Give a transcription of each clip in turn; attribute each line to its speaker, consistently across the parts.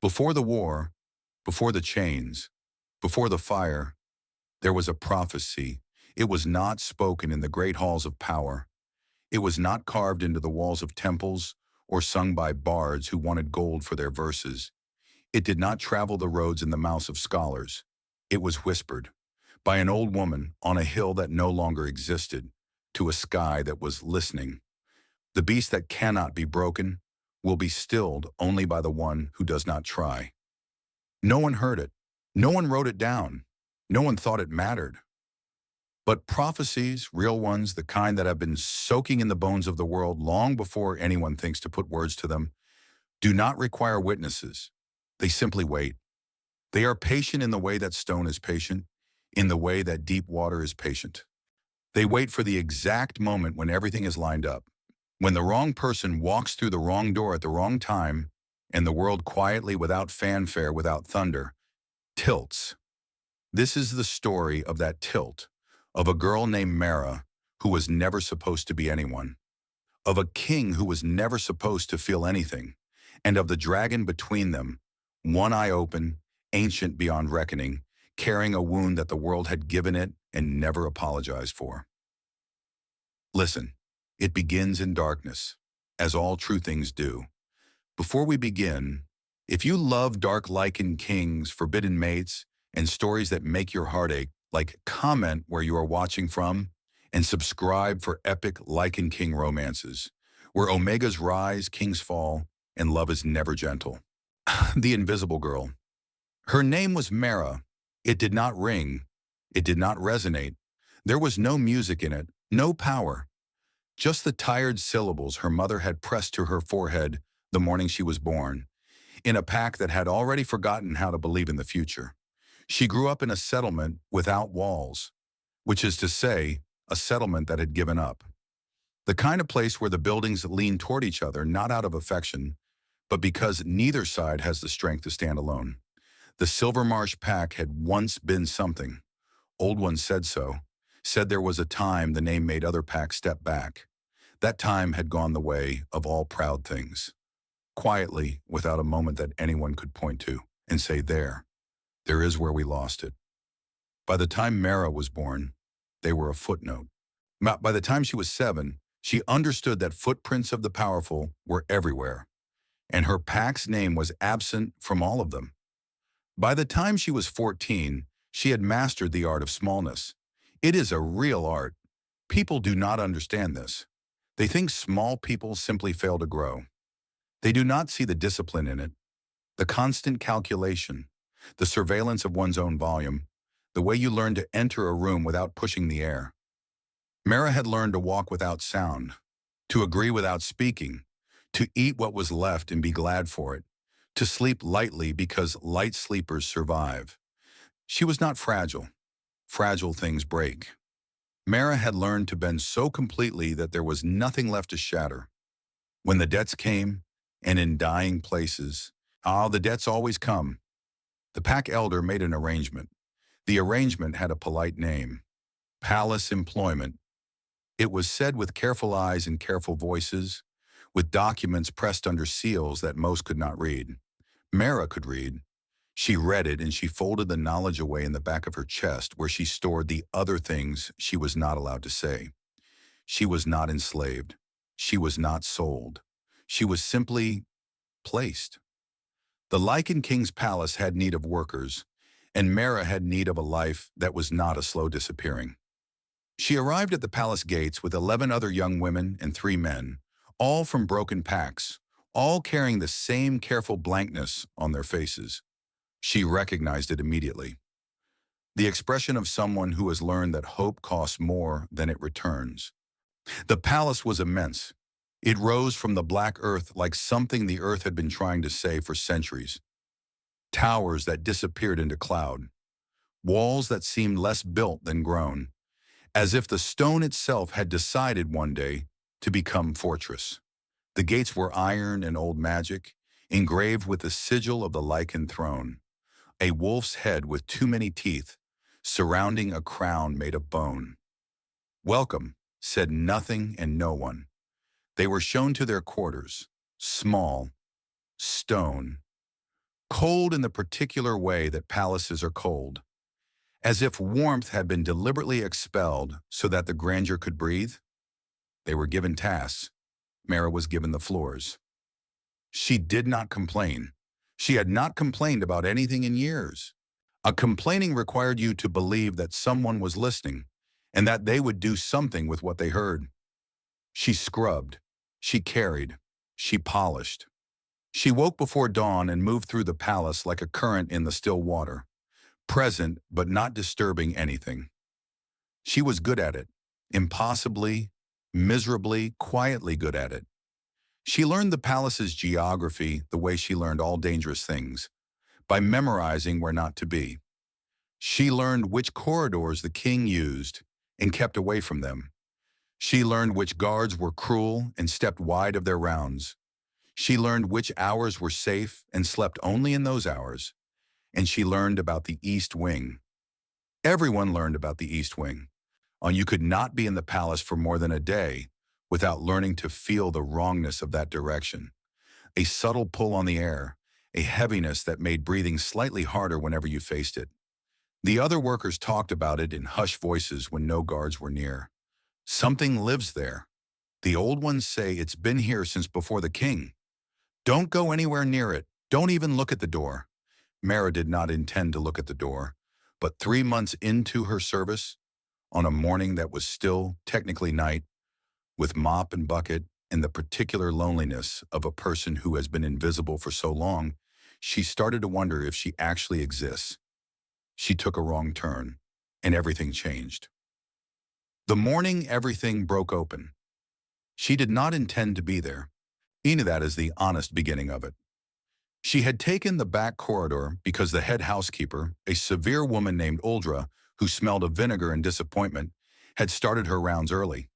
Speaker 1: Before the war, before the chains, before the fire, there was a prophecy. It was not spoken in the great halls of power. It was not carved into the walls of temples or sung by bards who wanted gold for their verses. It did not travel the roads in the mouths of scholars. It was whispered by an old woman on a hill that no longer existed to a sky that was listening. The beast that cannot be broken will be stilled only by the one who does not try. No one heard it. No one wrote it down. No one thought it mattered. But prophecies, real ones, the kind that have been soaking in the bones of the world long before anyone thinks to put words to them, do not require witnesses. They simply wait. They are patient in the way that stone is patient, in the way that deep water is patient. They wait for the exact moment when everything is lined up, when the wrong person walks through the wrong door at the wrong time, and the world quietly, without fanfare, without thunder, tilts. This is the story of that tilt, of a girl named Mara who was never supposed to be anyone, of a king who was never supposed to feel anything, and of the dragon between them, one eye open, ancient beyond reckoning, carrying a wound that the world had given it and never apologized for. Listen, it begins in darkness, as all true things do. Before we begin, if you love dark Lycan Kings, forbidden mates, and stories that make your heart ache, comment where you are watching from, and subscribe for epic Lycan King romances, where omegas rise, kings fall, and love is never gentle. The Invisible Girl. Her name was Mara. It did not ring. It did not resonate. There was no music in it, no power. Just the tired syllables her mother had pressed to her forehead the morning she was born, in a pack that had already forgotten how to believe in the future. She grew up in a settlement without walls, which is to say, a settlement that had given up. The kind of place where the buildings lean toward each other, not out of affection, but because neither side has the strength to stand alone. The Silvermarsh pack had once been something. Old ones said so, said there was a time the name made other packs step back. That time had gone the way of all proud things. Quietly, without a moment that anyone could point to and say, there is where we lost it. By the time Mara was born, they were a footnote. By the time she was 7, she understood that footprints of the powerful were everywhere, and her pack's name was absent from all of them. By the time she was 14, she had mastered the art of smallness. It is a real art. People do not understand this. They think small people simply fail to grow. They do not see the discipline in it, the constant calculation, the surveillance of one's own volume, the way you learn to enter a room without pushing the air. Mara had learned to walk without sound, to agree without speaking, to eat what was left and be glad for it, to sleep lightly because light sleepers survive. She was not fragile. Fragile things break. Mara had learned to bend so completely that there was nothing left to shatter. When the debts came, and in dying places, the debts always come. The pack elder made an arrangement. The arrangement had a polite name: Palace Employment. It was said with careful eyes and careful voices, with documents pressed under seals that most could not read. Mara could read. She read it, and she folded the knowledge away in the back of her chest, where she stored the other things she was not allowed to say. She was not enslaved. She was not sold. She was simply placed. The Lycan King's palace had need of workers, and Mara had need of a life that was not a slow disappearing. She arrived at the palace gates with 11 other young women and 3 men, all from broken packs, all carrying the same careful blankness on their faces. She recognized it immediately. The expression of someone who has learned that hope costs more than it returns. The palace was immense. It rose from the black earth like something the earth had been trying to say for centuries. Towers that disappeared into cloud. Walls that seemed less built than grown, as if the stone itself had decided one day to become fortress. The gates were iron and old magic, engraved with the sigil of the Lycan throne, a wolf's head with too many teeth, surrounding a crown made of bone. Welcome, said nothing and no one. They were shown to their quarters, small, stone, Cold in the particular way that palaces are cold, as if warmth had been deliberately expelled so that the grandeur could breathe. They were given tasks. Mara was given the floors. She did not complain. She had not complained about anything in years. A complaining required you to believe that someone was listening and that they would do something with what they heard. She scrubbed. She carried. She polished. She woke before dawn and moved through the palace like a current in the still water, present but not disturbing anything. She was good at it, impossibly, miserably, quietly good at it. She learned the palace's geography the way she learned all dangerous things, by memorizing where not to be. She learned which corridors the king used and kept away from them. She learned which guards were cruel and stepped wide of their rounds. She learned which hours were safe and slept only in those hours. And she learned about the East Wing. Everyone learned about the East Wing. And you could not be in the palace for more than a day without learning to feel the wrongness of that direction. A subtle pull on the air, a heaviness that made breathing slightly harder whenever you faced it. The other workers talked about it in hushed voices when no guards were near. Something lives there. The old ones say it's been here since before the king. Don't go anywhere near it. Don't even look at the door. Mara did not intend to look at the door, but 3 months into her service, on a morning that was still technically night, with mop and bucket and the particular loneliness of a person who has been invisible for so long, she started to wonder if she actually exists. She took a wrong turn, and everything changed. The morning everything broke open. She did not intend to be there. That is the honest beginning of it. She had taken the back corridor because the head housekeeper, a severe woman named Uldra, who smelled of vinegar and disappointment, had started her rounds early.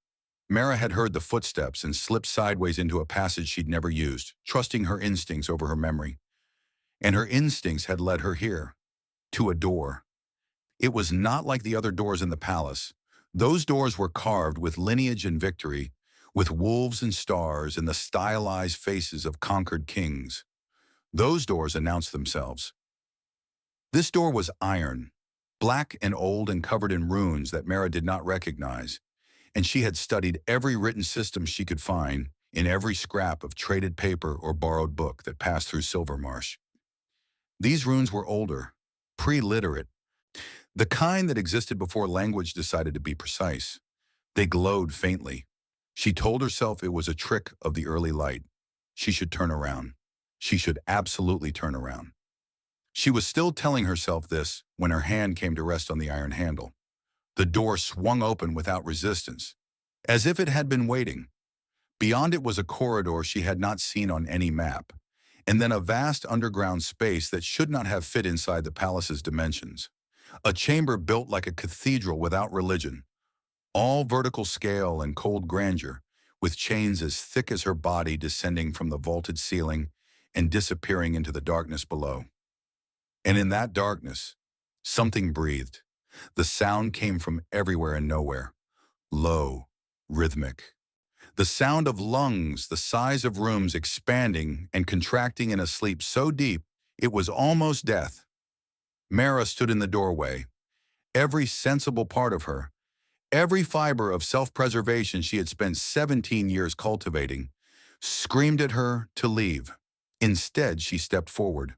Speaker 1: Mara had heard the footsteps and slipped sideways into a passage she'd never used, trusting her instincts over her memory. And her instincts had led her here, to a door. It was not like the other doors in the palace. Those doors were carved with lineage and victory, with wolves and stars and the stylized faces of conquered kings. Those doors announced themselves. This door was iron, black and old and covered in runes that Mara did not recognize, and she had studied every written system she could find in every scrap of traded paper or borrowed book that passed through Silvermarsh. These runes were older, pre-literate, the kind that existed before language decided to be precise. They glowed faintly. She told herself it was a trick of the early light. She should turn around. She should absolutely turn around. She was still telling herself this when her hand came to rest on the iron handle. The door swung open without resistance, as if it had been waiting. Beyond it was a corridor she had not seen on any map, and then a vast underground space that should not have fit inside the palace's dimensions. A chamber built like a cathedral without religion, all vertical scale and cold grandeur, with chains as thick as her body descending from the vaulted ceiling and disappearing into the darkness below. And in that darkness, something breathed. The sound came from everywhere and nowhere, low, rhythmic. The sound of lungs the size of rooms expanding and contracting in a sleep so deep it was almost death. Mara stood in the doorway. Every sensible part of her, every fiber of self-preservation she had spent 17 years cultivating, screamed at her to leave. Instead, she stepped forward.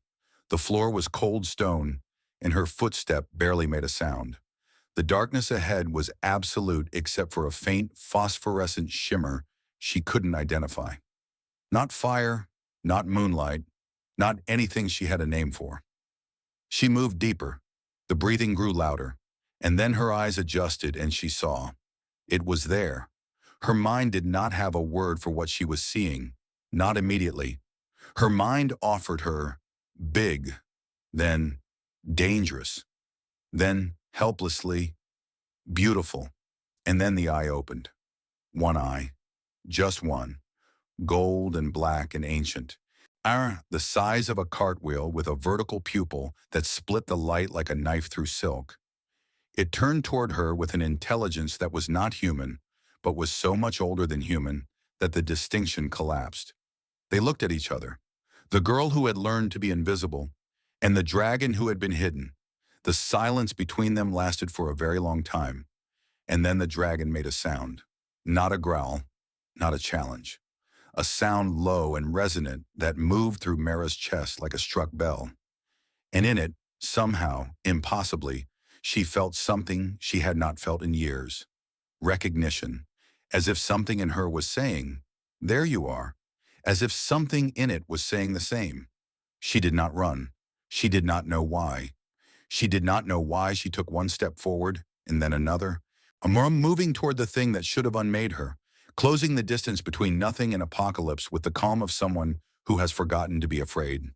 Speaker 1: The floor was cold stone, and her footstep barely made a sound. The darkness ahead was absolute except for a faint phosphorescent shimmer she couldn't identify. Not fire, not moonlight, not anything she had a name for. She moved deeper. The breathing grew louder, and then her eyes adjusted and she saw. It was there. Her mind did not have a word for what she was seeing, not immediately. Her mind offered her big, then dangerous, then helplessly beautiful, and then the eye opened. One eye, just one, gold and black and ancient. The size of a cartwheel with a vertical pupil that split the light like a knife through silk. It turned toward her with an intelligence that was not human, but was so much older than human that the distinction collapsed. They looked at each other. The girl who had learned to be invisible, and the dragon who had been hidden. The silence between them lasted for a very long time, and then the dragon made a sound. Not a growl, not a challenge. A sound low and resonant that moved through Mara's chest like a struck bell. And in it, somehow, impossibly, she felt something she had not felt in years. Recognition, as if something in her was saying, "There you are," as if something in it was saying the same. She did not run. She did not know why. She did not know why she took one step forward and then another, moving toward the thing that should have unmade her, closing the distance between nothing and apocalypse with the calm of someone who has forgotten to be afraid.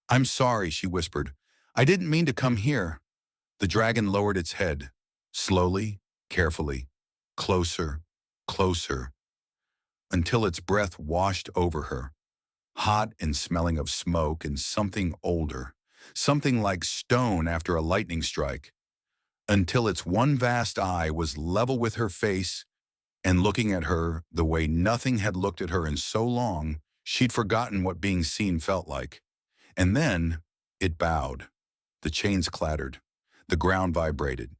Speaker 1: "I'm sorry," she whispered. "I didn't mean to come here." The dragon lowered its head, slowly, carefully, closer, closer, until its breath washed over her, hot and smelling of smoke and something older, something like stone after a lightning strike, until its one vast eye was level with her face and looking at her the way nothing had looked at her in so long she'd forgotten what being seen felt like. And then it bowed. The chains clattered. The ground vibrated.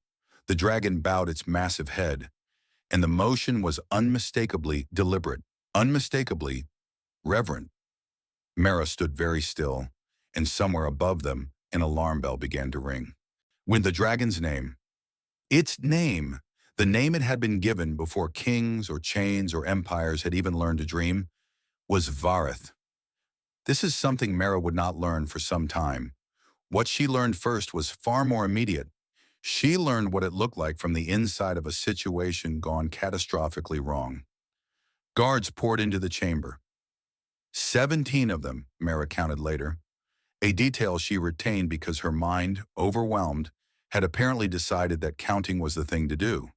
Speaker 1: The dragon bowed its massive head, and the motion was unmistakably deliberate, unmistakably reverent. Mara stood very still, and somewhere above them an alarm bell began to ring. When the dragon's name, its name, the name it had been given before kings or chains or empires had even learned to dream, was Vareth. This is something Mara would not learn for some time. What she learned first was far more immediate. She learned what it looked like from the inside of a situation gone catastrophically wrong. Guards poured into the chamber. 17 of them, Mara counted later, a detail she retained because her mind, overwhelmed, had apparently decided that counting was the thing to do.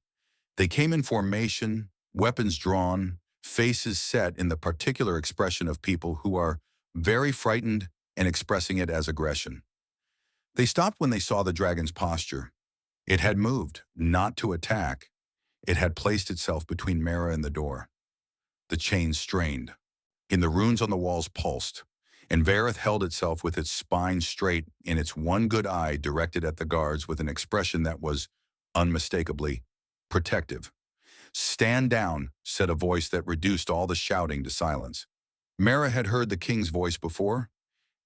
Speaker 1: They came in formation, weapons drawn, faces set in the particular expression of people who are very frightened and expressing it as aggression. They stopped when they saw the dragon's posture. It had moved, not to attack. It had placed itself between Mara and the door. The chains strained. In the runes on the walls pulsed, and Vareth held itself with its spine straight and its one good eye directed at the guards with an expression that was, unmistakably, protective. "Stand down," said a voice that reduced all the shouting to silence. Mara had heard the king's voice before.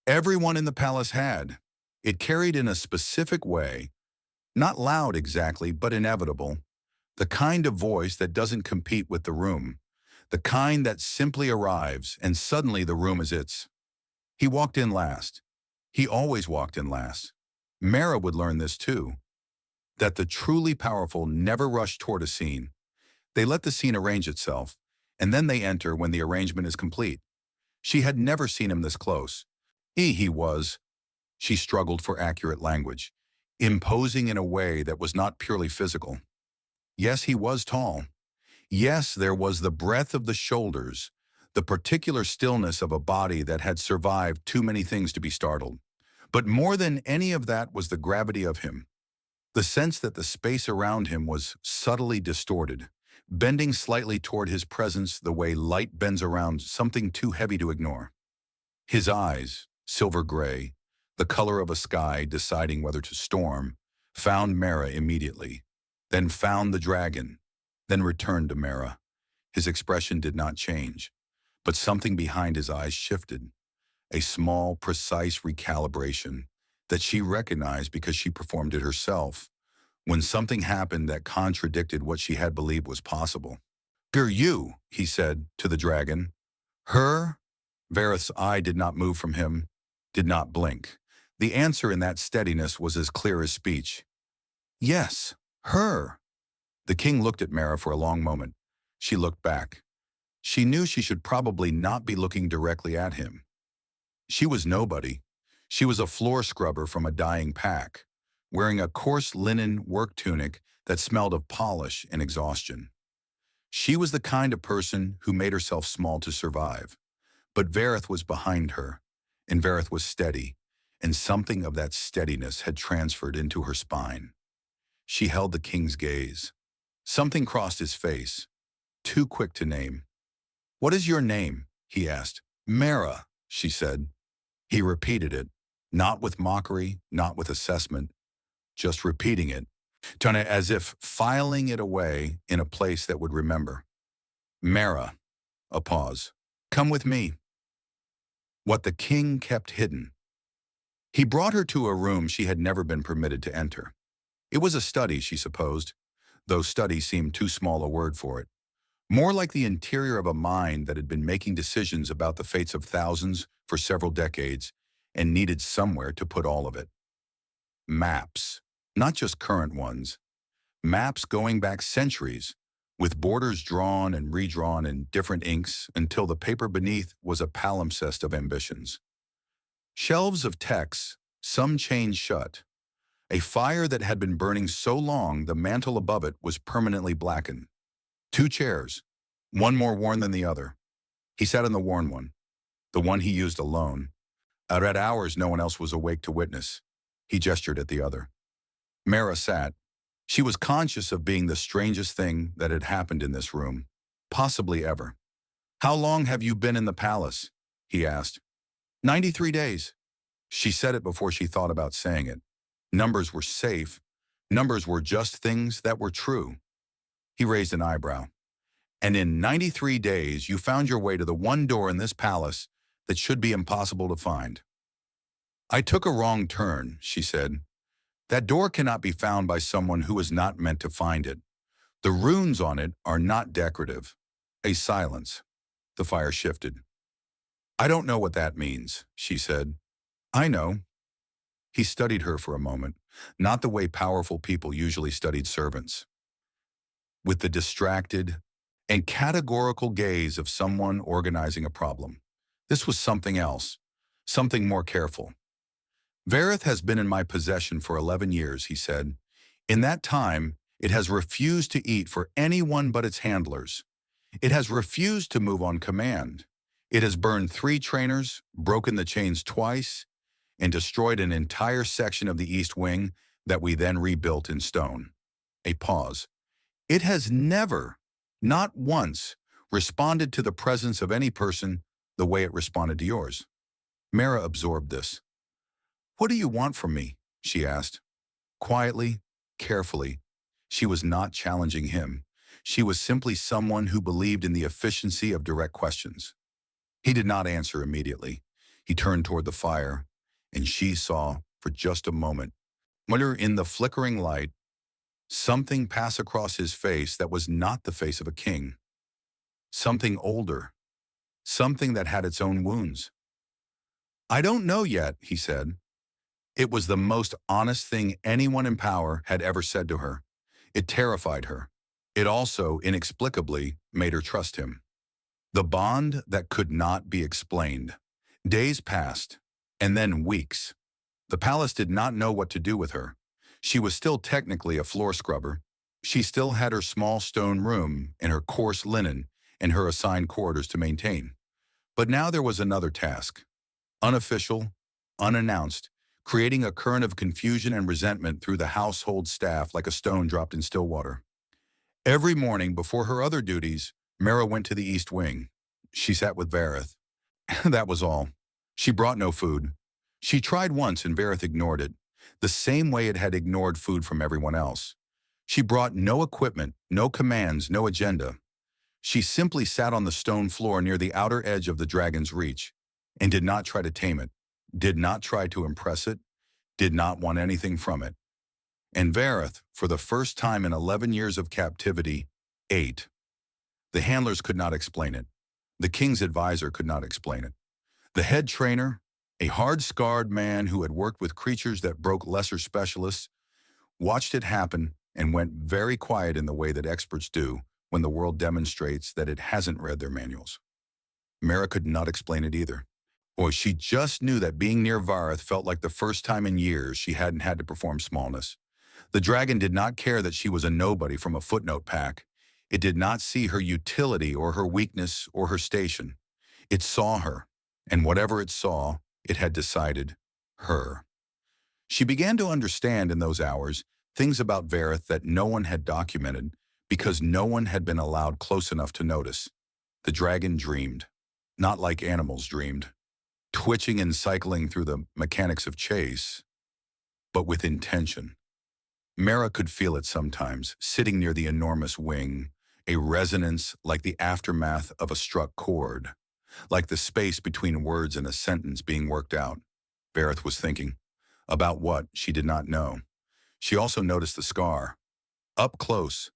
Speaker 1: Everyone in the palace had. It carried in a specific way, not loud exactly, but inevitable, the kind of voice that doesn't compete with the room, the kind that simply arrives and suddenly the room is its. He walked in last. He always walked in last. Mara would learn this too, that the truly powerful never rush toward a scene. They let the scene arrange itself, and then they enter when the arrangement is complete. She had never seen him this close. He was, she struggled for accurate language, imposing in a way that was not purely physical. Yes, he was tall. Yes, there was the breadth of the shoulders, the particular stillness of a body that had survived too many things to be startled. But more than any of that was the gravity of him, the sense that the space around him was subtly distorted, bending slightly toward his presence the way light bends around something too heavy to ignore. His eyes, silver gray, the color of a sky deciding whether to storm, found Mara immediately, then found the dragon, then returned to Mara. His expression did not change, but something behind his eyes shifted, a small, precise recalibration that she recognized because she performed it herself, when something happened that contradicted what she had believed was possible. "You," he said to the dragon. "Her?" Vareth's eye did not move from him, did not blink. The answer in that steadiness was as clear as speech. "Yes, her." The king looked at Mara for a long moment. She looked back. She knew she should probably not be looking directly at him. She was nobody. She was a floor scrubber from a dying pack, wearing a coarse linen work tunic that smelled of polish and exhaustion. She was the kind of person who made herself small to survive. But Vareth was behind her, and Vareth was steady, and something of that steadiness had transferred into her spine. She held the king's gaze. Something crossed his face, too quick to name. "What is your name?" he asked. "Mara," she said. He repeated it, Not with mockery, not with assessment, just repeating it, as if filing it away in a place that would remember. Mara, a pause. Come with me. What the king kept hidden. He brought her to a room she had never been permitted to enter. It was a study, she supposed, though study seemed too small a word for it. More like the interior of a mind that had been making decisions about the fates of thousands for several decades and needed somewhere to put all of it. Maps, not just current ones. Maps going back centuries, with borders drawn and redrawn in different inks until the paper beneath was a palimpsest of ambitions. Shelves of texts, some chained shut. A fire that had been burning so long the mantle above it was permanently blackened. 2 chairs, one more worn than the other. He sat in the worn one, the one he used alone. At hours no one else was awake to witness. He gestured at the other. Mara sat. She was conscious of being the strangest thing that had happened in this room, possibly ever. How long have you been in the palace? He asked. 93 days. She said it before she thought about saying it. Numbers were safe. Numbers were just things that were true. He raised an eyebrow. And in 93 days, you found your way to the one door in this palace that should be impossible to find. I took a wrong turn, she said. That door cannot be found by someone who is not meant to find it. The runes on it are not decorative. A silence. The fire shifted. I don't know what that means, she said. I know. He studied her for a moment, not the way powerful people usually studied servants. With the distracted and categorical gaze of someone organizing a problem. This was something else, something more careful. Vareth has been in my possession for 11 years, he said. In that time, it has refused to eat for anyone but its handlers. It has refused to move on command. It has burned 3 trainers, broken the chains twice, and destroyed an entire section of the East Wing that we then rebuilt in stone. A pause. It has never, not once, responded to the presence of any person the way it responded to yours. Mara absorbed this. What do you want from me? She asked. Quietly, carefully. She was not challenging him. She was simply someone who believed in the efficiency of direct questions. He did not answer immediately. He turned toward the fire, and she saw, for just a moment, in the flickering light, something pass across his face that was not the face of a king. Something older. Something that had its own wounds. I don't know yet, he said. It was the most honest thing anyone in power had ever said to her. It terrified her. It also, inexplicably, made her trust him. The bond that could not be explained. Days passed, and then weeks. The palace did not know what to do with her. She was still technically a floor scrubber. She still had her small stone room and her coarse linen and her assigned quarters to maintain. But now there was another task. Unofficial, unannounced, creating a current of confusion and resentment through the household staff like a stone dropped in still water. Every morning before her other duties, Mara went to the East Wing. She sat with Vareth. That was all. She brought no food. She tried once and Vareth ignored it, the same way it had ignored food from everyone else. She brought no equipment, no commands, no agenda. She simply sat on the stone floor near the outer edge of the dragon's reach and did not try to tame it, did not try to impress it, did not want anything from it. And Vareth, for the first time in 11 years of captivity, ate. The handlers could not explain it. The king's advisor could not explain it. The head trainer, a hard-scarred man who had worked with creatures that broke lesser specialists, watched it happen and went very quiet in the way that experts do when the world demonstrates that it hasn't read their manuals. Mara could not explain it either. Or she just knew that being near Vareth felt like the first time in years she hadn't had to perform smallness. The dragon did not care that she was a nobody from a footnote pack. It did not see her utility or her weakness or her station. It saw her, and whatever it saw, it had decided her. She began to understand in those hours things about Vareth that no one had documented because no one had been allowed close enough to notice. The dragon dreamed, not like animals dreamed. twitching and cycling through the mechanics of chase, but with intention. Mara could feel it sometimes, sitting near the enormous wing, a resonance like the aftermath of a struck chord, like the space between words in a sentence being worked out. Vareth was thinking. About what, she did not know. She also noticed the scar. Up close,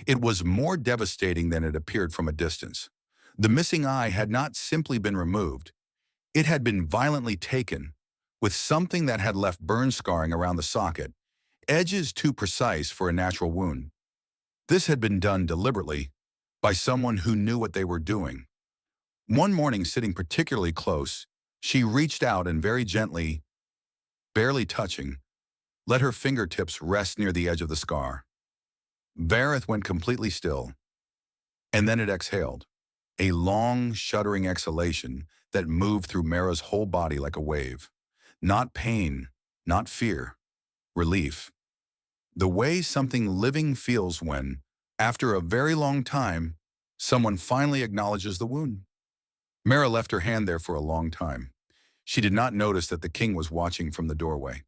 Speaker 1: it was more devastating than it appeared from a distance. The missing eye had not simply been removed. It had been violently taken, with something that had left burn scarring around the socket, edges too precise for a natural wound. This had been done deliberately, by someone who knew what they were doing. One morning, sitting particularly close, she reached out and very gently, barely touching, let her fingertips rest near the edge of the scar. Vareth went completely still, and then it exhaled, a long, shuddering exhalation that moved through Mara's whole body like a wave. Not pain, not fear, relief. The way something living feels when, after a very long time, someone finally acknowledges the wound. Mara left her hand there for a long time. She did not notice that the king was watching from the doorway.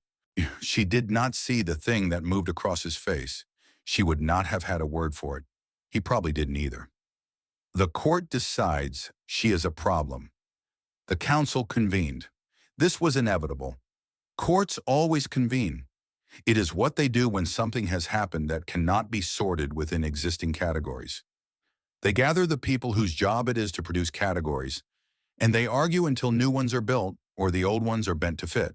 Speaker 1: She did not see the thing that moved across his face. She would not have had a word for it. He probably didn't either. The court decides she is a problem. The council convened. This was inevitable. Courts always convene. It is what they do when something has happened that cannot be sorted within existing categories. They gather the people whose job it is to produce categories, and they argue until new ones are built or the old ones are bent to fit.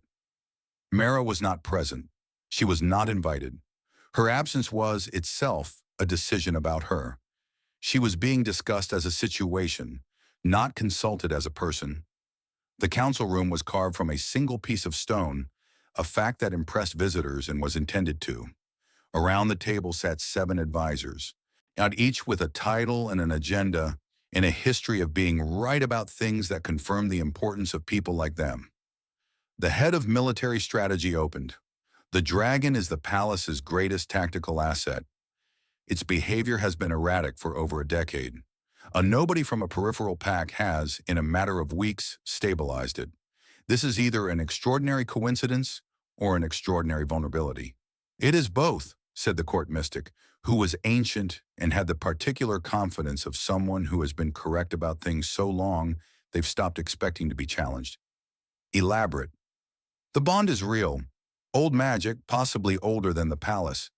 Speaker 1: Mara was not present. She was not invited. Her absence was itself a decision about her. She was being discussed as a situation, not consulted as a person. The council room was carved from a single piece of stone, a fact that impressed visitors and was intended to. Around the table sat 7 advisors, not each with a title and an agenda and a history of being right about things that confirmed the importance of people like them. The head of military strategy opened. The dragon is the palace's greatest tactical asset. Its behavior has been erratic for over a decade. A nobody from a peripheral pack has, in a matter of weeks, stabilized it. This is either an extraordinary coincidence or an extraordinary vulnerability. It is both, said the court mystic, who was ancient and had the particular confidence of someone who has been correct about things so long they've stopped expecting to be challenged. Elaborate. The bond is real. Old magic, possibly older than the palace.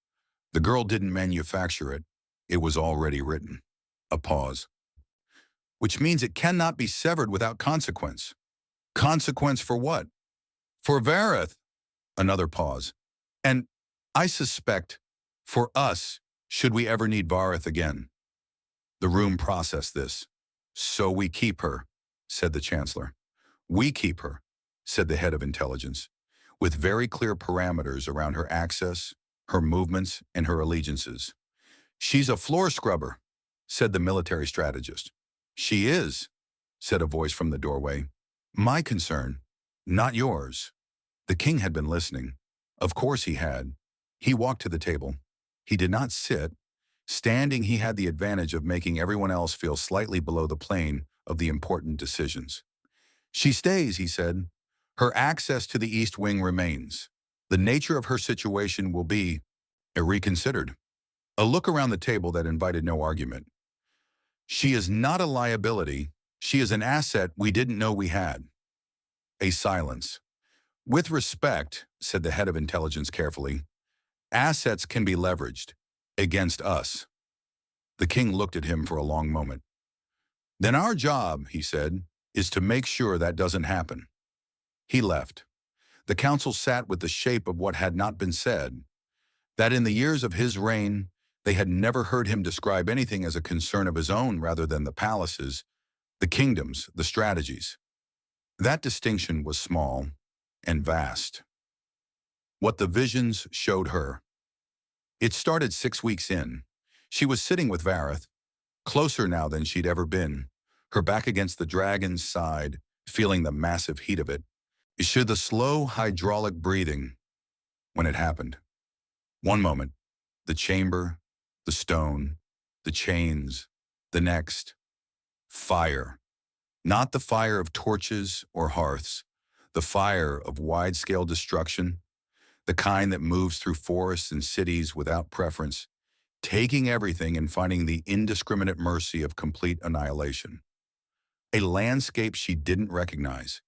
Speaker 1: The girl didn't manufacture it. It was already written. A pause. Which means it cannot be severed without consequence. Consequence for what? For Vareth. Another pause. And I suspect, for us, should we ever need Vareth again. The room processed this. So we keep her, said the chancellor. We keep her, said the head of intelligence, with very clear parameters around her access, her movements, and her allegiances. She's a floor scrubber, said the military strategist. She is, said a voice from the doorway. My concern, not yours. The king had been listening. Of course he had. He walked to the table. He did not sit. Standing, he had the advantage of making everyone else feel slightly below the plane of the important decisions. She stays, he said. Her access to the East Wing remains. The nature of her situation will be reconsidered. A look around the table that invited no argument. She is not a liability. She is an asset we didn't know we had. A silence. With respect, said the head of intelligence carefully, assets can be leveraged against us. The king looked at him for a long moment. Then our job, he said, is to make sure that doesn't happen. He left. The council sat with the shape of what had not been said, that in the years of his reign, they had never heard him describe anything as a concern of his own rather than the palaces, the kingdoms, the strategies. That distinction was small and vast. What the visions showed her. It started 6 weeks in. She was sitting with Vareth, closer now than she'd ever been, her back against the dragon's side, feeling the massive heat of it. Should the slow hydraulic breathing when it happened. One moment, the chamber, the stone, the chains, the next, fire. Not the fire of torches or hearths, the fire of wide-scale destruction, the kind that moves through forests and cities without preference, taking everything and finding the indiscriminate mercy of complete annihilation. A landscape she didn't recognize,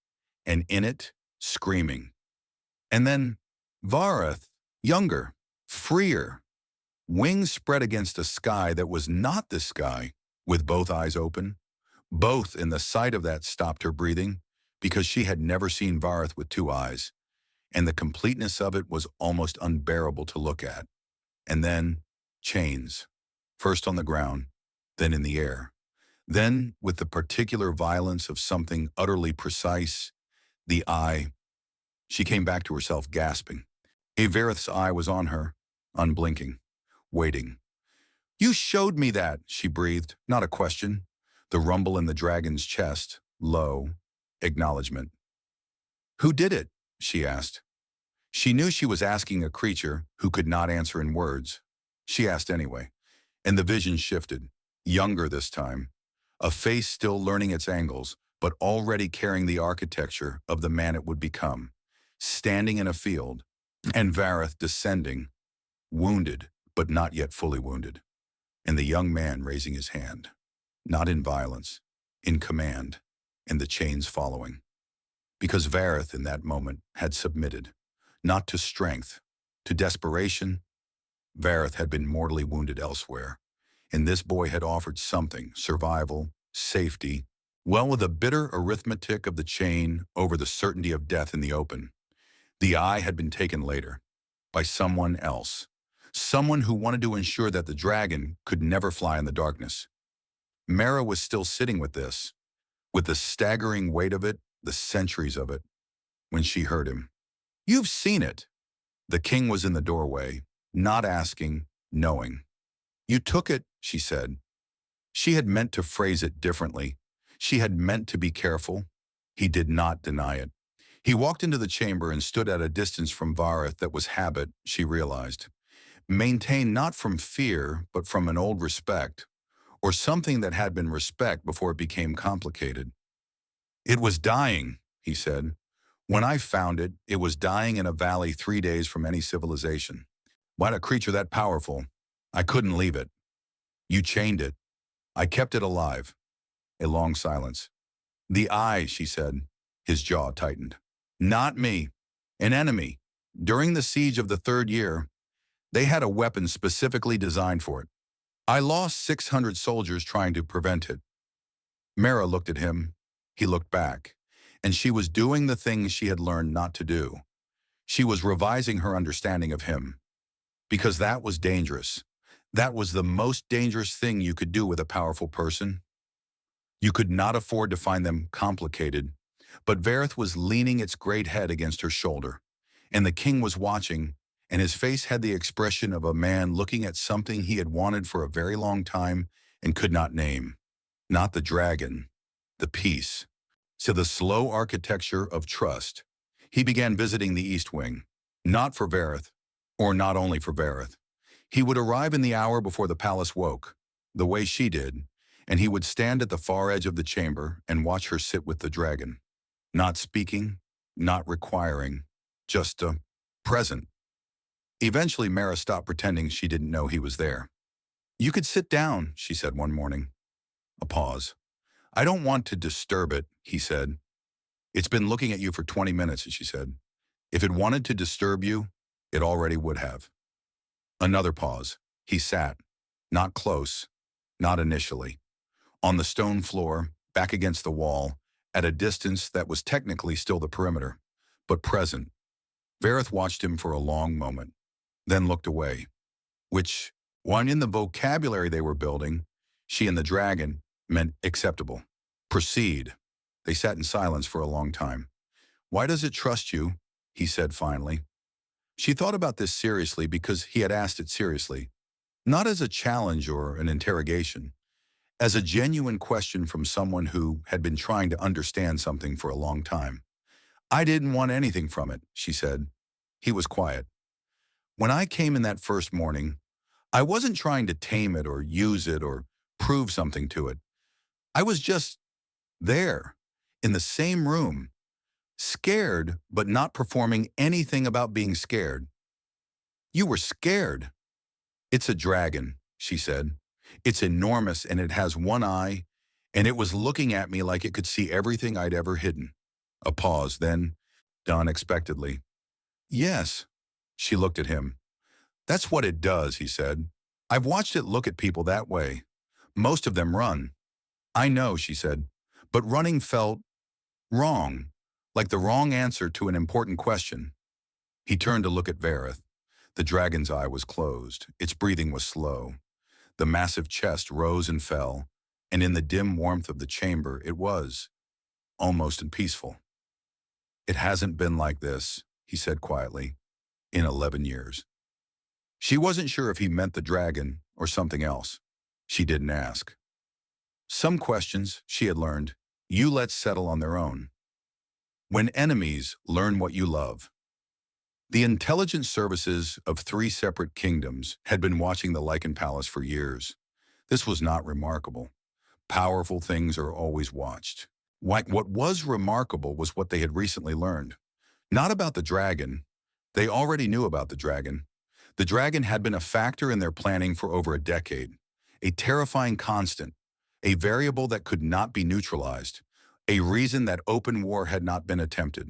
Speaker 1: and in it, screaming. And then Vareth, younger, freer, wings spread against a sky that was not the sky, with both eyes open. Both in the sight of that stopped her breathing, because she had never seen Vareth with two eyes, and the completeness of it was almost unbearable to look at. And then, chains, first on the ground, then in the air. Then, with the particular violence of something utterly precise, the eye, she came back to herself gasping. Vareth's eye was on her, unblinking, waiting. "You showed me that," she breathed, not a question. The rumble in the dragon's chest, low, acknowledgement. "Who did it?" she asked. She knew she was asking a creature who could not answer in words. She asked anyway, and the vision shifted, younger this time, a face still learning its angles, but already carrying the architecture of the man it would become, standing in a field, and Vareth descending, wounded, but not yet fully wounded, and the young man raising his hand, not in violence, in command, and the chains following. Because Vareth in that moment had submitted, not to strength, to desperation. Vareth had been mortally wounded elsewhere, and this boy had offered something, survival, safety, well, with a bitter arithmetic of the chain over the certainty of death in the open. The eye had been taken later, by someone else, someone who wanted to ensure that the dragon could never fly in the darkness. Mara was still sitting with this, with the staggering weight of it, the centuries of it, when she heard him. "You've seen it." The king was in the doorway, not asking, knowing. "You took it," she said. She had meant to phrase it differently. She had meant to be careful. He did not deny it. He walked into the chamber and stood at a distance from Vareth that was habit, she realized. Maintained not from fear, but from an old respect, or something that had been respect before it became complicated. "It was dying," he said. "When I found it, it was dying in a valley 3 days from any civilization. Why a creature that powerful? I couldn't leave it. You chained it. I kept it alive." A long silence. "The eye," she said. His jaw tightened. "Not me. An enemy. During the siege of the 3rd year, they had a weapon specifically designed for it. I lost 600 soldiers trying to prevent it." Mara looked at him. He looked back. And she was doing the things she had learned not to do. She was revising her understanding of him. Because that was dangerous. That was the most dangerous thing you could do with a powerful person. You could not afford to find them complicated. But Vareth was leaning its great head against her shoulder. And the king was watching, and his face had the expression of a man looking at something he had wanted for a very long time and could not name. Not the dragon, the peace. So the slow architecture of trust. He began visiting the East Wing, not for Vareth, or not only for Vareth. He would arrive in the hour before the palace woke, the way she did, and he would stand at the far edge of the chamber and watch her sit with the dragon. Not speaking, not requiring, just present. Eventually, Mara stopped pretending she didn't know he was there. "You could sit down," she said one morning. A pause. "I don't want to disturb it," he said. "It's been looking at you for 20 minutes, she said. "If it wanted to disturb you, it already would have." Another pause. He sat, not close, not initially, on the stone floor, back against the wall, at a distance that was technically still the perimeter, but present. Vareth watched him for a long moment, then looked away, which, when in the vocabulary they were building, she and the dragon, meant acceptable. "Proceed." They sat in silence for a long time. "Why does it trust you?" he said finally. She thought about this seriously because he had asked it seriously, not as a challenge or an interrogation, as a genuine question from someone who had been trying to understand something for a long time. "I didn't want anything from it," she said. He was quiet. "When I came in that first morning, I wasn't trying to tame it or use it or prove something to it. I was just There, in the same room, scared but not performing anything about being scared. You were scared. It's a dragon, she said. It's enormous and it has one eye, and it was looking at me like it could see everything I'd ever hidden. A pause, then, unexpectedly. Yes. She looked at him. That's what it does, he said. I've watched it look at people that way. Most of them run. I know, she said, but running felt wrong, like the wrong answer to an important question. He turned to look at Vareth. The dragon's eye was closed. Its breathing was slow. The massive chest rose and fell, and in the dim warmth of the chamber it was almost peaceful. It hasn't been like this, he said quietly, in 11 years. She wasn't sure if he meant the dragon or something else. She didn't ask. Some questions, she had learned, you let settle on their own. When enemies learn what you love. The intelligence services of 3 separate kingdoms had been watching the Lycan Palace for years. This was not remarkable. Powerful things are always watched. What was remarkable was what they had recently learned. Not about the dragon. They already knew about the dragon. The dragon had been a factor in their planning for over a decade. A terrifying constant. A variable that could not be neutralized. A reason that open war had not been attempted.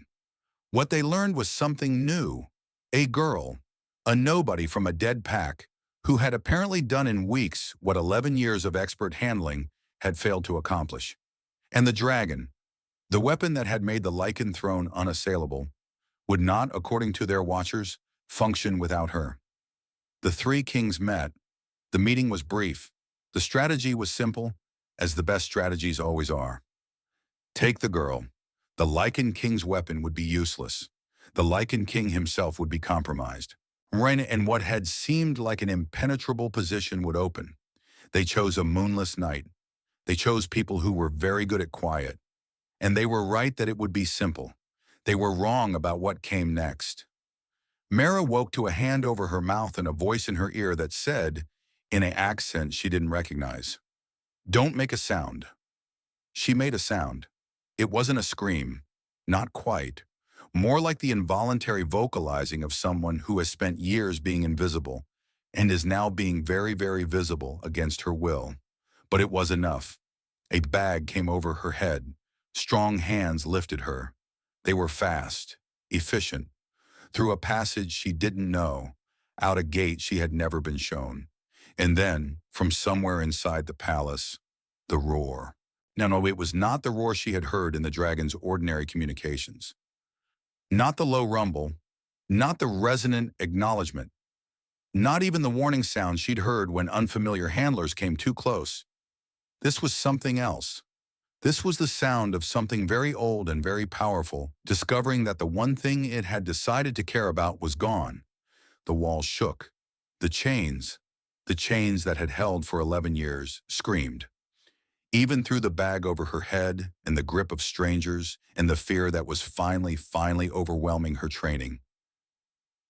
Speaker 1: What they learned was something new. A girl, a nobody from a dead pack, who had apparently done in weeks what 11 years of expert handling had failed to accomplish. And the dragon, the weapon that had made the Lycan throne unassailable, would not, according to their watchers, function without her. The 3 kings met. The meeting was brief. The strategy was simple, as the best strategies always are. Take the girl. The Lycan King's weapon would be useless. The Lycan King himself would be compromised. And what had seemed like an impenetrable position would open. They chose a moonless night. They chose people who were very good at quiet. And they were right that it would be simple. They were wrong about what came next. Mara woke to a hand over her mouth and a voice in her ear that said, in an accent she didn't recognize, "Don't make a sound." She made a sound. It wasn't a scream, not quite. More like the involuntary vocalizing of someone who has spent years being invisible and is now being very, very visible against her will. But it was enough. A bag came over her head. Strong hands lifted her. They were fast, efficient. Through a passage she didn't know, out a gate she had never been shown. And then, from somewhere inside the palace, the roar. No, it was not the roar she had heard in the dragon's ordinary communications. Not the low rumble, not the resonant acknowledgement, not even the warning sound she'd heard when unfamiliar handlers came too close. This was something else. This was the sound of something very old and very powerful, discovering that the one thing it had decided to care about was gone. The walls shook. The chains that had held for 11 years, screamed. Even through the bag over her head and the grip of strangers and the fear that was finally overwhelming her training.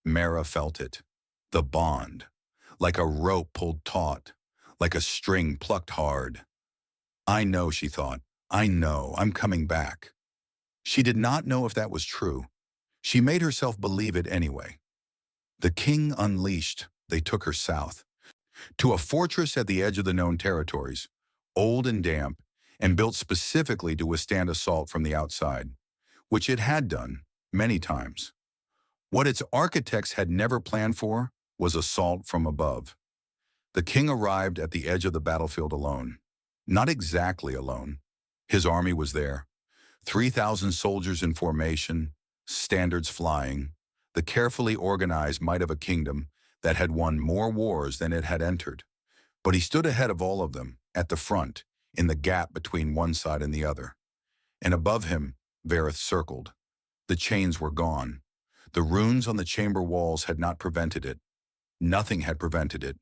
Speaker 1: Mara felt it. The bond. Like a rope pulled taut. Like a string plucked hard. I know, she thought. I know, I'm coming back. She did not know if that was true. She made herself believe it anyway. The king unleashed. They took her south. To a fortress at the edge of the known territories. Old and damp, and built specifically to withstand assault from the outside, which it had done many times. What its architects had never planned for was assault from above. The king arrived at the edge of the battlefield alone. Not exactly alone. His army was there. 3,000 soldiers in formation, standards flying, the carefully organized might of a kingdom that had won more wars than it had entered. But he stood ahead of all of them, at the front, in the gap between one side and the other. And above him, Vareth circled. The chains were gone. The runes on the chamber walls had not prevented it. Nothing had prevented it.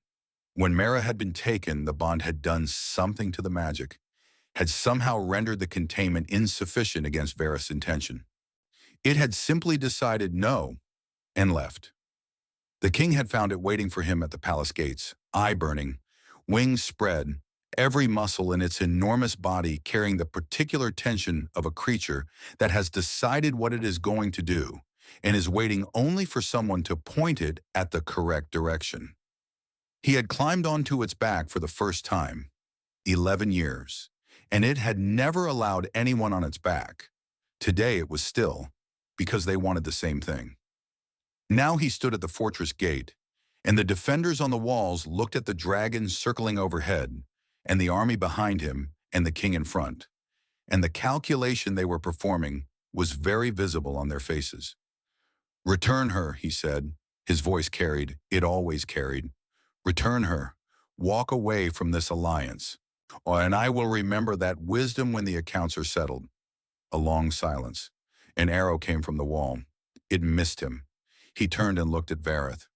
Speaker 1: When Mara had been taken, the bond had done something to the magic, had somehow rendered the containment insufficient against Vareth's intention. It had simply decided no, and left. The king had found it waiting for him at the palace gates, eye burning, wings spread, every muscle in its enormous body carrying the particular tension of a creature that has decided what it is going to do and is waiting only for someone to point it at the correct direction. He had climbed onto its back for the first time, 11 years, and it had never allowed anyone on its back. Today it was still, because they wanted the same thing. Now he stood at the fortress gate, and the defenders on the walls looked at the dragon circling overhead, and the army behind him, and the king in front. And the calculation they were performing was very visible on their faces. "Return her," he said. His voice carried, it always carried. "Return her. Walk away from this alliance. And I will remember that wisdom when the accounts are settled." A long silence. An arrow came from the wall. It missed him. He turned and looked at Vareth.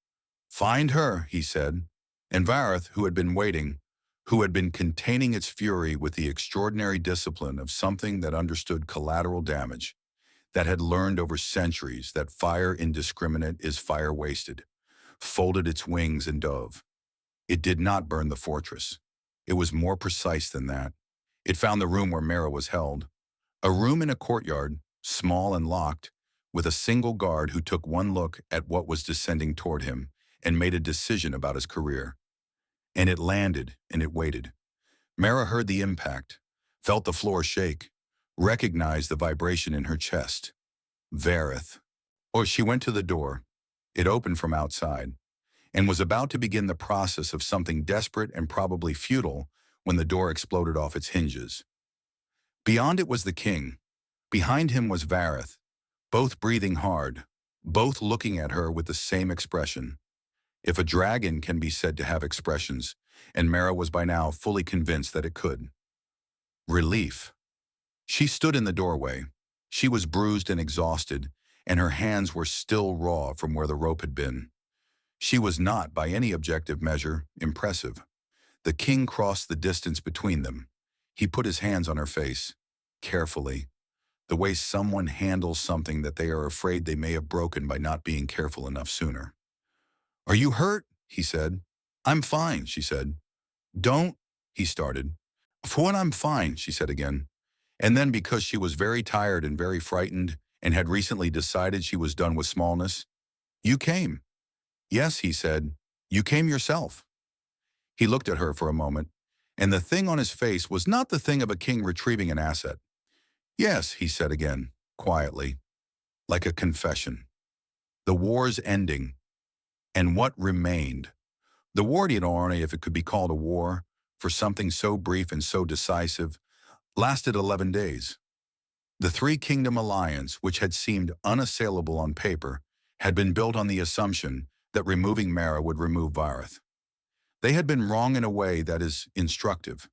Speaker 1: "Find her," he said. And Vareth, who had been waiting, who had been containing its fury with the extraordinary discipline of something that understood collateral damage, that had learned over centuries that fire indiscriminate is fire wasted, folded its wings and dove. It did not burn the fortress. It was more precise than that. It found the room where Mara was held. A room in a courtyard, small and locked, with a single guard who took one look at what was descending toward him and made a decision about his career. And it landed, and it waited. Mara heard the impact, felt the floor shake, recognized the vibration in her chest. Vareth. Or she went to the door. It opened from outside, and was about to begin the process of something desperate and probably futile when the door exploded off its hinges. Beyond it was the king. Behind him was Vareth, both breathing hard, both looking at her with the same expression. If a dragon can be said to have expressions, and Mara was by now fully convinced that it could. Relief. She stood in the doorway. She was bruised and exhausted, and her hands were still raw from where the rope had been. She was not, by any objective measure, impressive. The king crossed the distance between them. He put his hands on her face, carefully, the way someone handles something that they are afraid they may have broken by not being careful enough sooner. "Are you hurt?" he said. "I'm fine," she said. "Don't," he started. "For what I'm fine," she said again. And then, because she was very tired and very frightened and had recently decided she was done with smallness, "You came." "Yes," he said. "You came yourself." He looked at her for a moment, and the thing on his face was not the thing of a king retrieving an asset. "Yes," he said again, quietly, like a confession. The war's ending. And what remained? The war, only if it could be called a war, for something so brief and so decisive, lasted 11 days. The Three-Kingdom Alliance, which had seemed unassailable on paper, had been built on the assumption that removing Mara would remove Vareth. They had been wrong in a way that is instructive.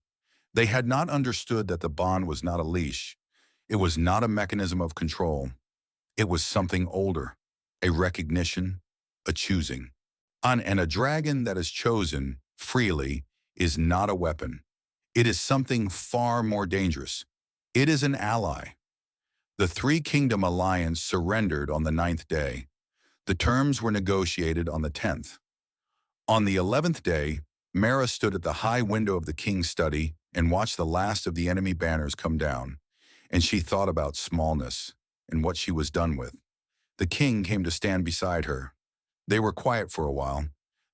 Speaker 1: They had not understood that the bond was not a leash. It was not a mechanism of control. It was something older, a recognition, a choosing. And a dragon that is chosen freely is not a weapon. It is something far more dangerous. It is an ally. The Three-Kingdom Alliance surrendered on the 9th day. The terms were negotiated on the 10th. On the 11th day, Mara stood at the high window of the king's study and watched the last of the enemy banners come down, and she thought about smallness and what she was done with. The king came to stand beside her. They were quiet for a while.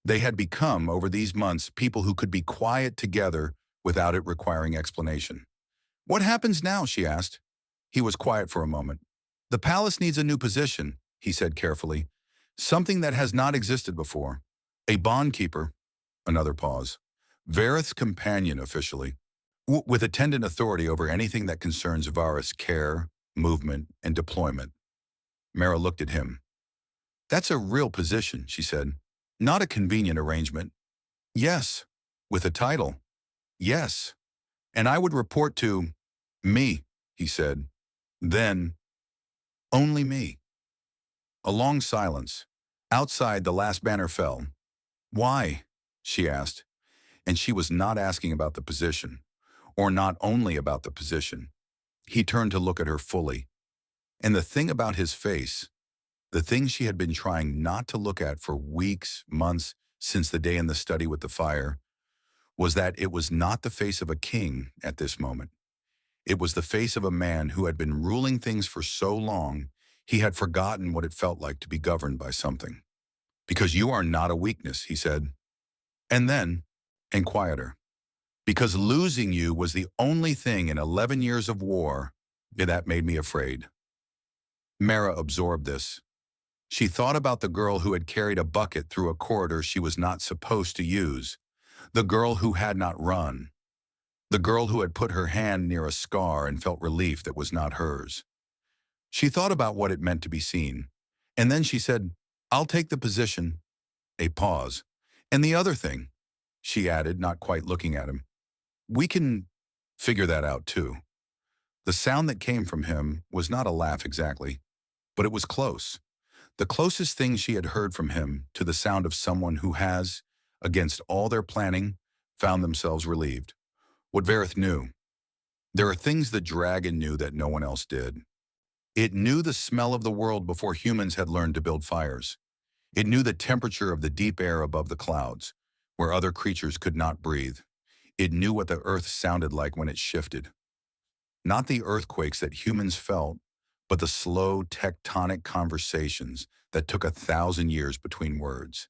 Speaker 1: They had become, over these months, people who could be quiet together without it requiring explanation. "What happens now?" she asked. He was quiet for a moment. "The palace needs a new position," he said carefully. "Something that has not existed before. A bondkeeper." Another pause. "Vareth's companion officially, with attendant authority over anything that concerns Vareth's care, movement, and deployment." Mara looked at him. "That's a real position," she said. "Not a convenient arrangement." "Yes." "With a title." "Yes." "And I would report to me," he said. Then, "Only me." A long silence. Outside, the last banner fell. "Why?" she asked. And she was not asking about the position, or not only about the position. He turned to look at her fully. And the thing about his face, the thing she had been trying not to look at for weeks, months, since the day in the study with the fire, was that it was not the face of a king at this moment. It was the face of a man who had been ruling things for so long, he had forgotten what it felt like to be governed by something. Because you are not a weakness, he said. And then, and quieter, because losing you was the only thing in 11 years of war that made me afraid. Mara absorbed this. She thought about the girl who had carried a bucket through a corridor she was not supposed to use, the girl who had not run, the girl who had put her hand near a scar and felt relief that was not hers. She thought about what it meant to be seen, and then she said, "I'll take the position." A pause. "And the other thing," she added, not quite looking at him, "we can figure that out too." The sound that came from him was not a laugh exactly, but it was close. The closest thing she had heard from him to the sound of someone who has, against all their planning, found themselves relieved. What Vareth knew. There are things the dragon knew that no one else did. It knew the smell of the world before humans had learned to build fires. It knew the temperature of the deep air above the clouds, where other creatures could not breathe. It knew what the earth sounded like when it shifted. Not the earthquakes that humans felt, but the slow tectonic conversations that took 1,000 years between words.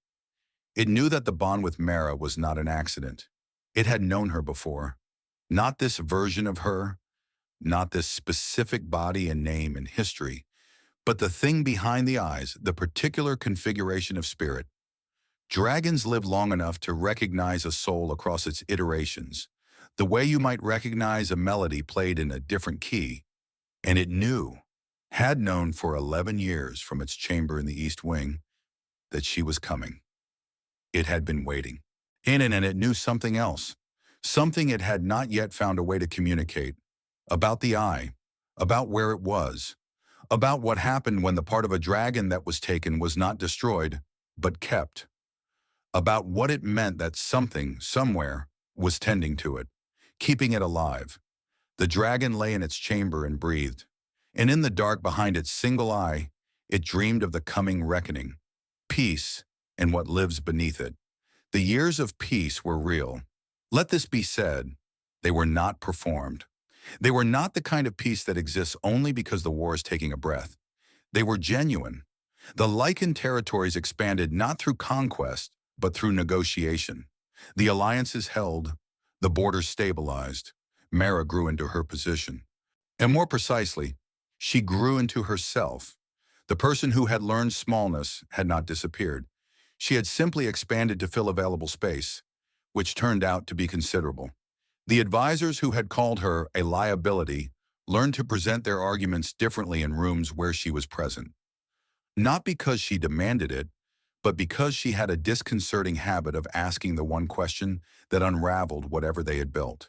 Speaker 1: It knew that the bond with Mara was not an accident. It had known her before. Not this version of her, not this specific body and name and history, but the thing behind the eyes, the particular configuration of spirit. Dragons live long enough to recognize a soul across its iterations, the way you might recognize a melody played in a different key. And it knew, had known for 11 years from its chamber in the East Wing, that she was coming. It had been waiting. And it knew something else, something it had not yet found a way to communicate, about the eye, about where it was, about what happened when the part of a dragon that was taken was not destroyed, but kept, about what it meant that something, somewhere, was tending to it, keeping it alive. The dragon lay in its chamber and breathed, and in the dark behind its single eye, it dreamed of the coming reckoning, peace, and what lives beneath it. The years of peace were real. Let this be said, they were not performed. They were not the kind of peace that exists only because the war is taking a breath. They were genuine. The Lycan territories expanded not through conquest, but through negotiation. The alliances held, the borders stabilized. Mara grew into her position. And more precisely, she grew into herself. The person who had learned smallness had not disappeared. She had simply expanded to fill available space, which turned out to be considerable. The advisors who had called her a liability learned to present their arguments differently in rooms where she was present. Not because she demanded it, but because she had a disconcerting habit of asking the one question that unraveled whatever they had built.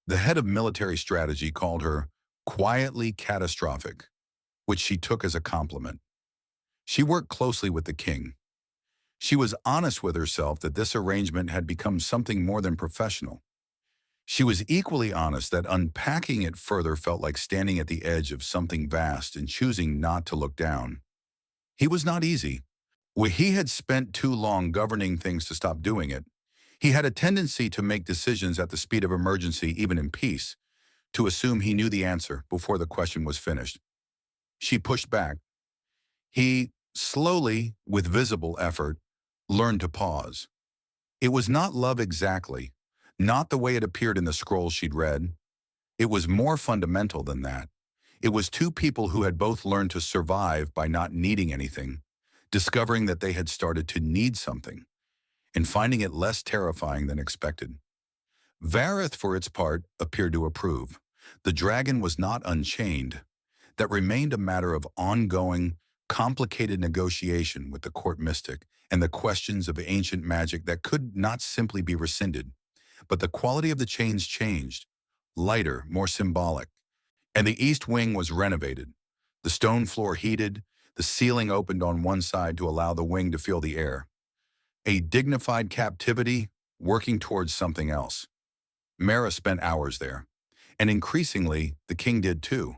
Speaker 1: The head of military strategy called her quietly catastrophic, which she took as a compliment. She worked closely with the king. She was honest with herself that this arrangement had become something more than professional. She was equally honest that unpacking it further felt like standing at the edge of something vast and choosing not to look down. He was not easy. He had spent too long governing things to stop doing it. He had a tendency to make decisions at the speed of emergency even in peace, to assume he knew the answer before the question was finished. She pushed back. He, slowly, with visible effort, learned to pause. It was not love exactly, not the way it appeared in the scrolls she'd read. It was more fundamental than that. It was two people who had both learned to survive by not needing anything, discovering that they had started to need something, and finding it less terrifying than expected. Vareth, for its part, appeared to approve. The dragon was not unchained. That remained a matter of ongoing, complicated negotiation with the court mystic and the questions of ancient magic that could not simply be rescinded. But the quality of the chains changed, lighter, more symbolic. And the east wing was renovated. The stone floor heated, the ceiling opened on one side to allow the wing to feel the air. A dignified captivity working towards something else. Mara spent hours there, and increasingly, the king did too.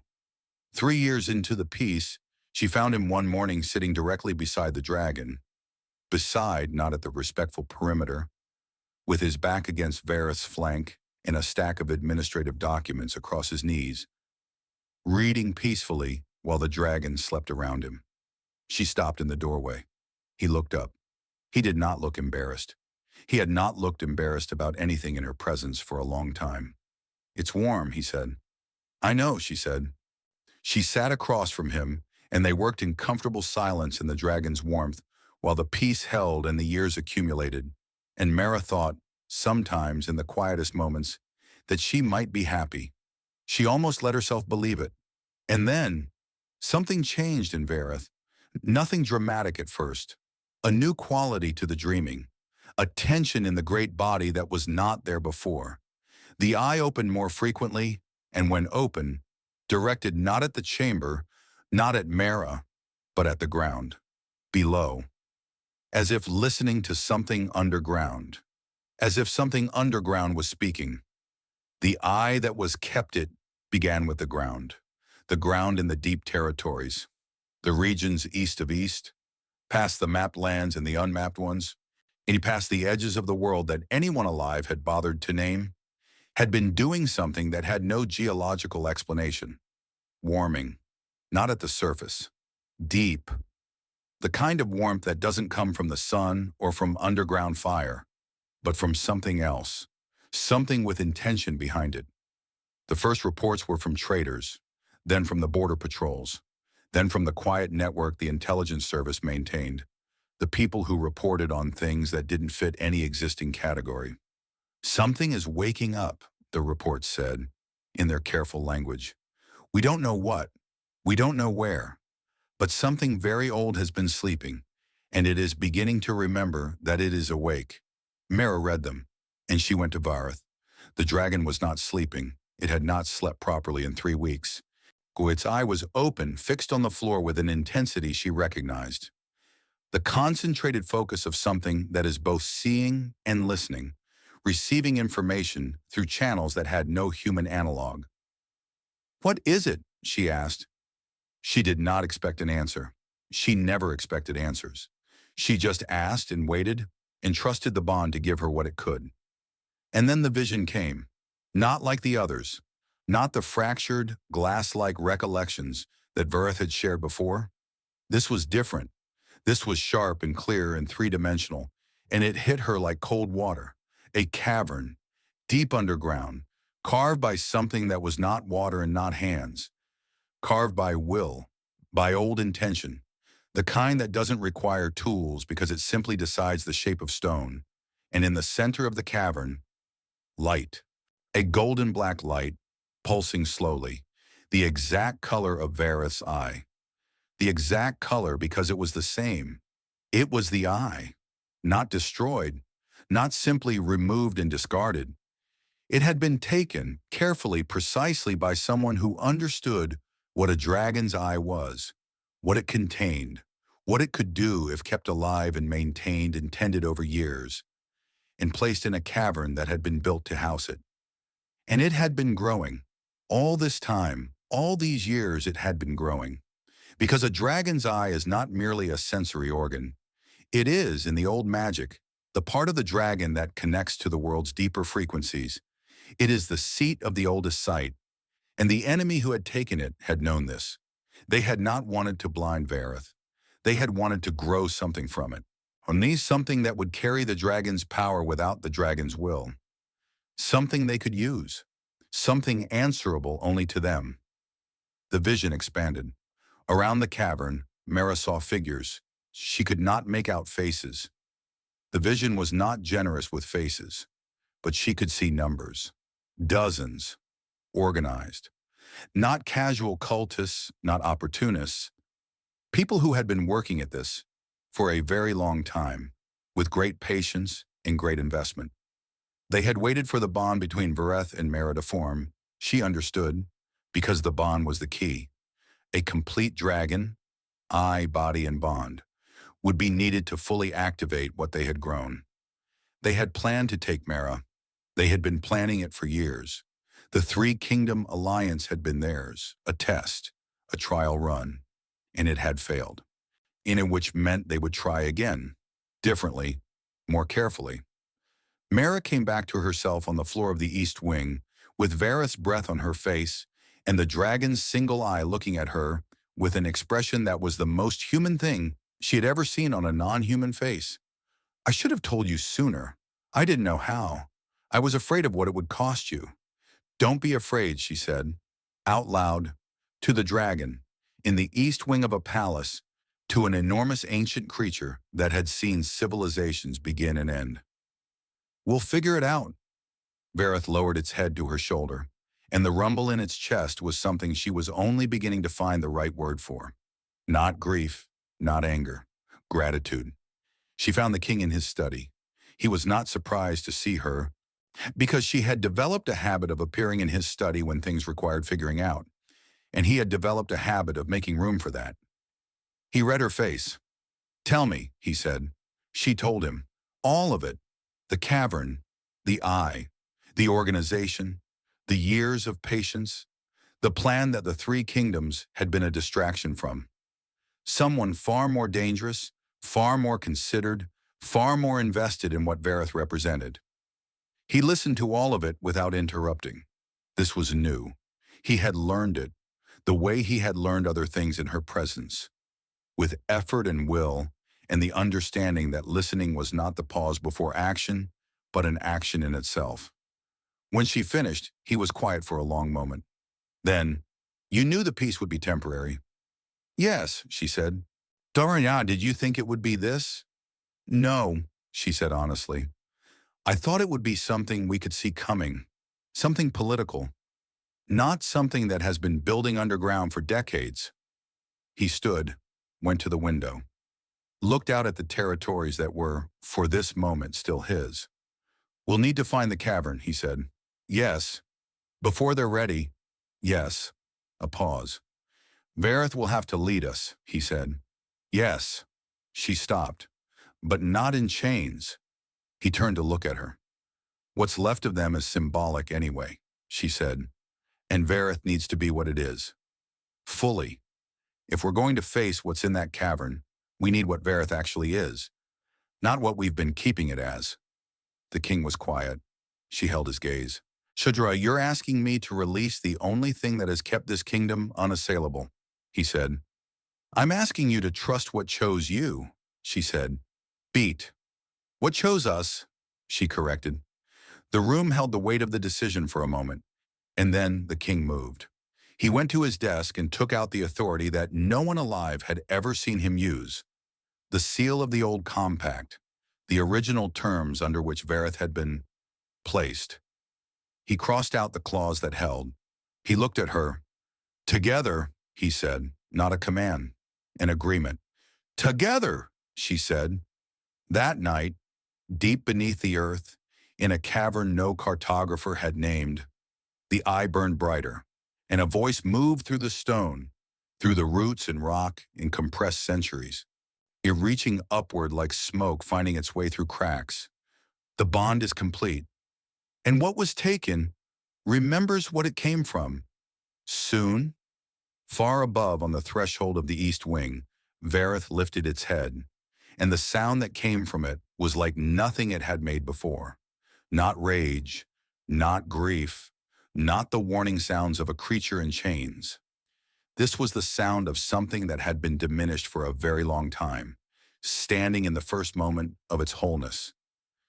Speaker 1: 3 years into the peace, she found him one morning sitting directly beside the dragon. Beside, not at the respectful perimeter. with his back against Vareth's flank and a stack of administrative documents across his knees, reading peacefully while the dragon slept around him. She stopped in the doorway. He looked up. He did not look embarrassed. He had not looked embarrassed about anything in her presence for a long time. "It's warm," he said. "I know," she said. She sat across from him, and they worked in comfortable silence in the dragon's warmth while the peace held and the years accumulated. And Mara thought, sometimes in the quietest moments, that she might be happy. She almost let herself believe it. And then, something changed in Vareth. Nothing dramatic at first. A new quality to the dreaming. A tension in the great body that was not there before. The eye opened more frequently, and when open, directed not at the chamber, not at Mara, but at the ground, below, as if listening to something underground, as if something underground was speaking. The eye that was kept it began with the ground in the deep territories, the regions east of east, past the mapped lands and the unmapped ones, and past the edges of the world that anyone alive had bothered to name, had been doing something that had no geological explanation. Warming, not at the surface, deep. The kind of warmth that doesn't come from the sun or from underground fire, but from something else, something with intention behind it. The first reports were from traders, then from the border patrols, then from the quiet network the intelligence service maintained, the people who reported on things that didn't fit any existing category. "Something is waking up," the reports said, in their careful language. "We don't know what, we don't know where, but something very old has been sleeping, and it is beginning to remember that it is awake." Mara read them, and she went to Vareth. The dragon was not sleeping. It had not slept properly in 3 weeks. Its eye was open, fixed on the floor with an intensity she recognized. The concentrated focus of something that is both seeing and listening, receiving information through channels that had no human analog. "What is it?" she asked. She did not expect an answer. She never expected answers. She just asked and waited and trusted the bond to give her what it could. And then the vision came, not like the others, not the fractured, glass-like recollections that Vareth had shared before. This was different. This was sharp and clear and three-dimensional, and it hit her like cold water. A cavern, deep underground, carved by something that was not water and not hands. Carved by will, by old intention, the kind that doesn't require tools because it simply decides the shape of stone. And in the center of the cavern, light. A golden black light, pulsing slowly, the exact color of Vareth's eye. The exact color because it was the same. It was the eye, not destroyed, not simply removed and discarded. It had been taken carefully, precisely by someone who understood what a dragon's eye was, what it contained, what it could do if kept alive and maintained and tended over years, and placed in a cavern that had been built to house it. And it had been growing. All this time, all these years it had been growing. Because a dragon's eye is not merely a sensory organ. It is, in the old magic, the part of the dragon that connects to the world's deeper frequencies. It is the seat of the oldest sight. And the enemy who had taken it had known this. They had not wanted to blind Vareth. They had wanted to grow something from it. Only something that would carry the dragon's power without the dragon's will. Something they could use. Something answerable only to them. The vision expanded. Around the cavern, Mara saw figures. She could not make out faces. The vision was not generous with faces, but she could see numbers. Dozens. Organized. Not casual cultists, not opportunists. People who had been working at this for a very long time, with great patience and great investment. They had waited for the bond between Vareth and Mara to form. She understood, because the bond was the key. A complete dragon, eye, body, and bond, would be needed to fully activate what they had grown. They had planned to take Mara. They had been planning it for years. The Three Kingdom Alliance had been theirs, a test, a trial run, and it had failed, in which meant they would try again, differently, more carefully. Mara came back to herself on the floor of the East Wing, with Vareth's breath on her face and the dragon's single eye looking at her with an expression that was the most human thing she had ever seen on a non-human face. "I should have told you sooner. I didn't know how. I was afraid of what it would cost you." "Don't be afraid," she said, out loud, to the dragon, in the East Wing of a palace, to an enormous ancient creature that had seen civilizations begin and end. "We'll figure it out." Vareth lowered its head to her shoulder, and the rumble in its chest was something she was only beginning to find the right word for. Not grief, not anger, gratitude. She found the king in his study. He was not surprised to see her, because she had developed a habit of appearing in his study when things required figuring out, and he had developed a habit of making room for that. He read her face. "Tell me," he said. She told him. All of it. The cavern, the eye, the organization, the years of patience, the plan that the three kingdoms had been a distraction from. Someone far more dangerous, far more considered, far more invested in what Vareth represented. He listened to all of it without interrupting. This was new. He had learned it, the way he had learned other things in her presence, with effort and will, and the understanding that listening was not the pause before action, but an action in itself. When she finished, he was quiet for a long moment. Then, "You knew the peace would be temporary." "Yes," she said. "Dorian, did you think it would be this?" "No," she said honestly. "I thought it would be something we could see coming, something political, not something that has been building underground for decades." He stood, went to the window, looked out at the territories that were, for this moment, still his. "We'll need to find the cavern," he said. "Yes." "Before they're ready." "Yes." A pause. "Vareth will have to lead us," he said. "Yes." She stopped. "But not in chains." He turned to look at her. "What's left of them is symbolic anyway," she said. "And Vareth needs to be what it is. Fully. If we're going to face what's in that cavern, we need what Vareth actually is, not what we've been keeping it as." The king was quiet. She held his gaze. "Shudra, you're asking me to release the only thing that has kept this kingdom unassailable," he said. "I'm asking you to trust what chose you," she said. "Beat. What chose us," she corrected. The room held the weight of the decision for a moment, and then the king moved. He went to his desk and took out the authority that no one alive had ever seen him use. The seal of the old compact, the original terms under which Vareth had been placed. He crossed out the clause that held. He looked at her. "Together," he said, not a command, an agreement. "Together," she said. That night, deep beneath the earth, in a cavern no cartographer had named, the eye burned brighter, and a voice moved through the stone, through the roots and rock in compressed centuries, it reaching upward like smoke finding its way through cracks. The bond is complete. And what was taken remembers what it came from. Soon, far above on the threshold of the East Wing, Vareth lifted its head, and the sound that came from it was like nothing it had made before. Not rage, not grief, not the warning sounds of a creature in chains. This was the sound of something that had been diminished for a very long time, standing in the first moment of its wholeness,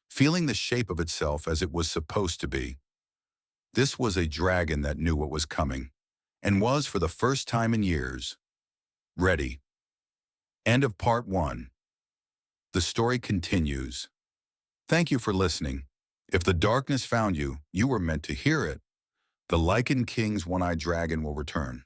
Speaker 1: feeling the shape of itself as it was supposed to be. This was a dragon that knew what was coming, and was, for the first time in years, ready. End of part 1. The story continues. Thank you for listening. If the darkness found you, you were meant to hear it. The Lycan King's one-eyed dragon will return.